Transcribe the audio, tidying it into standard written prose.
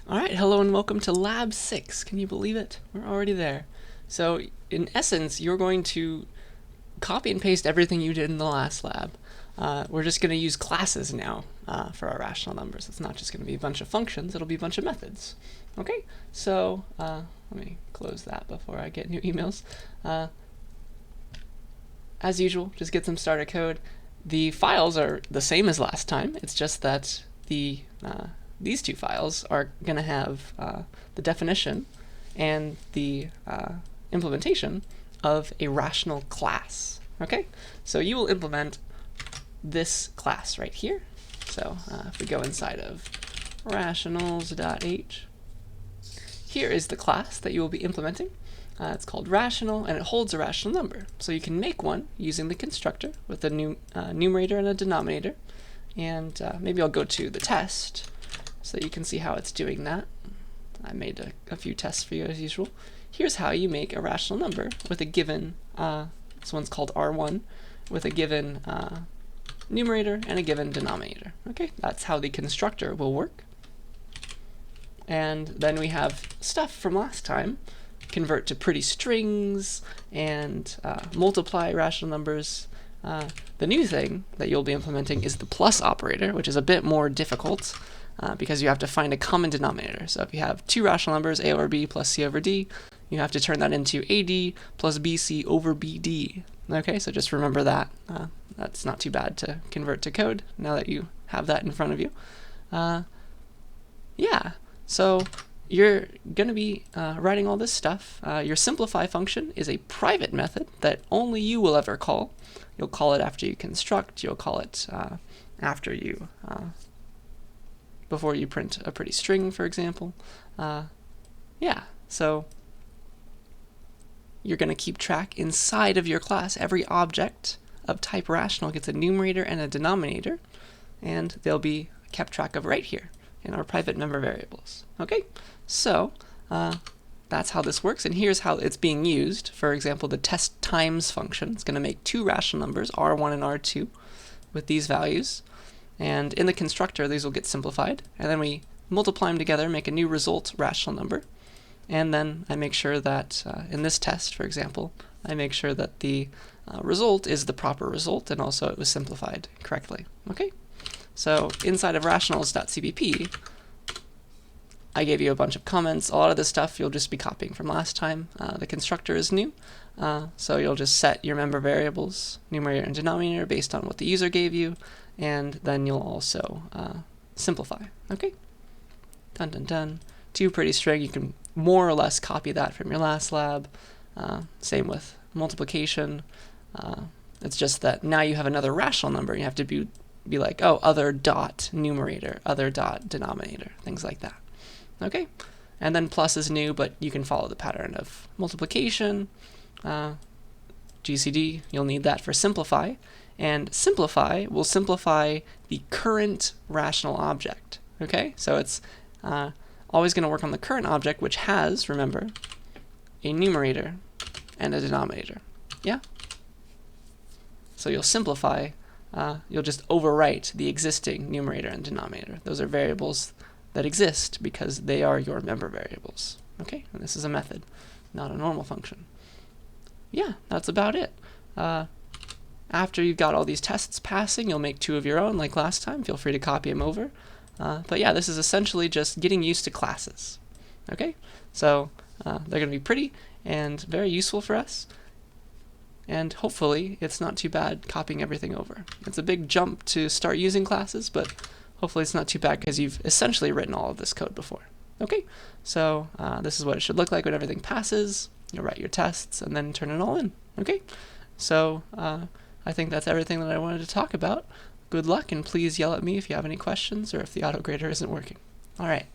Alright, hello and welcome to Lab 6. Can you believe it? We're already there. So, in essence, you're going to copy and paste everything you did in the last lab. We're just going to use classes now for our rational numbers. It's not just going to be a bunch of functions, it'll be a bunch of methods. Okay, so let me close that before I get new emails. As usual, just get some starter code. The files are the same as last time, it's just that these two files are going to have the definition and the implementation of a rational class. Okay, so you will implement this class right here. So if we go inside of rationals.h, here is the class that you will be implementing. It's called rational, and it holds a rational number. So you can make one using the constructor with a numerator and a denominator. And maybe I'll go to the test so that you can see how it's doing that. I made a few tests for you as usual. Here's how you make a rational number with a given, this one's called R1, with a given numerator and a given denominator. Okay, that's how the constructor will work. And then we have stuff from last time, convert to pretty strings and multiply rational numbers. The new thing that you'll be implementing is the plus operator, which is a bit more difficult because you have to find a common denominator. So if you have two rational numbers, a over b plus c over d, you have to turn that into ad plus bc over bd. Okay, so just remember that. That's not too bad to convert to code now that you have that in front of you. Yeah, so you're going to be writing all this stuff. Your simplify function is a private method that only you will ever call. You'll call it after you construct. You'll call it after you, before you print a pretty string, for example. Yeah, so you're going to keep track inside of your class. Every object of type rational gets a numerator and a denominator, and they'll be kept track of right here in our private member variables. Okay, so that's how this works, and here's how it's being used. For example, the test times function is going to make two rational numbers, r1 and r2, with these values. And in the constructor, these will get simplified, and then we multiply them together, make a new result rational number. And then I make sure that in this test, for example, I make sure that the result is the proper result, and also it was simplified correctly. Okay, so inside of rationals.cpp, I gave you a bunch of comments. A lot of this stuff you'll just be copying from last time. The constructor is new, so you'll just set your member variables, numerator and denominator, based on what the user gave you, and then you'll also simplify. Okay, dun dun dun. Two pretty string. You can more or less copy that from your last lab. Same with multiplication. It's just that now you have another rational number. You have to be like, oh, other dot numerator, other dot denominator, things like that. Okay, and then plus is new, but you can follow the pattern of multiplication. GCD, you'll need that for simplify, and simplify will simplify the current rational object. Okay, so it's always going to work on the current object, which has, remember, a numerator and a denominator. Yeah? So you'll simplify, you'll just overwrite the existing numerator and denominator. Those are variables that exist because they are your member variables. Okay, and this is a method, not a normal function. Yeah, that's about it. After you've got all these tests passing, you'll make two of your own like last time. Feel free to copy them over. But yeah, this is essentially just getting used to classes. Okay, so they're going to be pretty and very useful for us. And hopefully it's not too bad copying everything over. It's a big jump to start using classes, but hopefully it's not too bad because you've essentially written all of this code before. Okay, so this is what it should look like when everything passes. You'll write your tests and then turn it all in. Okay, so I think that's everything that I wanted to talk about. Good luck, and please yell at me if you have any questions or if the autograder isn't working. All right.